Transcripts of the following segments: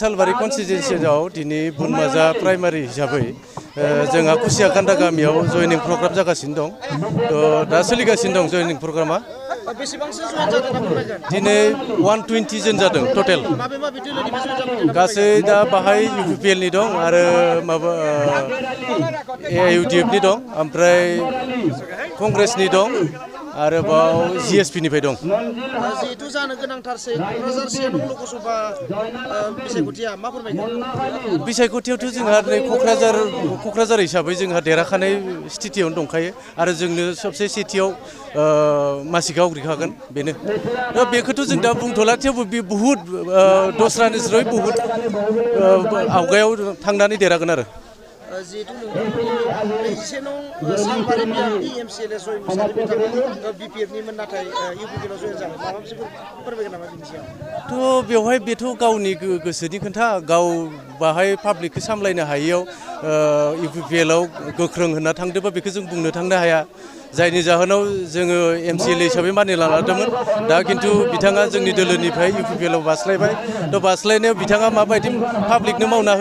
सालबारि कन्स्टिटुएन्सियाव दिनै बुनमाजा प्राइमारि हिसाबै जोंहा खुसियाकान्दा गामियाव जयनिं प्रग्राम जागासिनो दं। दा सोलिगासिनो दं जयनिं प्रग्रामा। बेसेबांसो जयेन जादों ना फोरमायगोन? दिनै 120 जन जादों टटेल। माबे माबे दोलोनिफ्राय जयेन जादों? गासै दा बाहाय UPPL नि दं आरो माबा AIUDF नि दं, ओमफ्राय कंग्रेसनि दं, आरोबाव GSP निफ्राय दं। जिहेतु जानो गोनांथारसै क'क्राझार 1 नं लकसभा बिसायख'थिया मा फोरमायगोन? बिसायख'थियावथ' जोंहा क'क्राझार हिसाबै जोंहा देरहाखानाय स्थितियावनो दंखायो आरो जोंनो सबसे सेथियाव मासिखौ आवग्रिखागोन बेनो। दा बेखौथ' जों दा बुंथ'ला, थेवबो बे बुहुद दस्रानिस्रुइ बुहुद आवगायाव थांनानै देरहागोन आरो। जिहेतु नोंथांमोननि 21 नं सालबारि बियाबनि MCLA जय मुसाहारि बिथाङा BPF निमोन, नाथाय UPPL आव जयेन जाबाय। माबा मोनसे फोरमायगोन नामा बिनि सायाव? थ' बेवहाय बेथ' गावनि गोसोनि खोथा, गाव बाहाय पाब्लिकखौ सामलायनो हायियाव UPPL आव गोख्रों होनना थांदोंबा बेखौ जों बुंनो थांनो हाया। जायनि जाहोनाव जोङो MCLA हिसाबै मानिना लादोंमोन। दा खिन्थु बिथाङा जोंनि दोलोनिफ्राय UPPL आव बास्लायबाय। थ' बास्लायनायाव बिथाङा माबायदि पाब्लिकनो मावना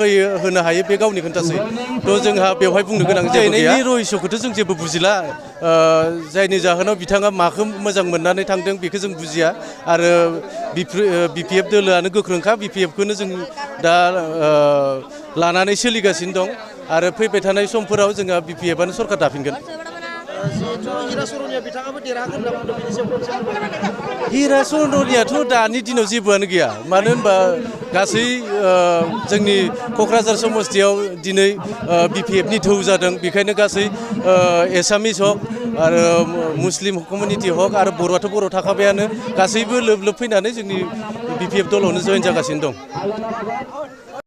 होनो हायो बे गावनि खोन्थासै। थ' जोंहा बेवहाय बुंनो गोनां जाहैनायनि रहस्यखौथ' जों जेबो बुजिला। जायनि जाहोनाव बिथाङा माखौ मोजां मोननानै थांदों बेखौ जों बुजिया। आरो BPF दोलोआनो गोख्रोंखा, BPF खौनो जों दा लानानै सोलिगासिनो दं आरो फैबाय थानाय समफोराव जोंहा BPF आनो सरकार दाफिनगोन। जिहेतु हिरा सरनिया बिथाङाबो देरहागोन होनना बुंदों, बेनि सायाव मोनसे फोरमायगोन? हिरा सरनियाथ' दानि दिनाव जेबोआनो गैया। मानो होनबा गासै जोंनि क'क्राझार समस्तियाव दिनै BPF नि थौ जादों। बेखायनो गासै एसामिस हक आरो मुस्लिम कमिउनिटि हक आरो बर'आथ' बर' थाखाबायानो, गासैबो लोब लोब फैनानै जोंनि BPF दलावनो जयेन जागासिनो दं।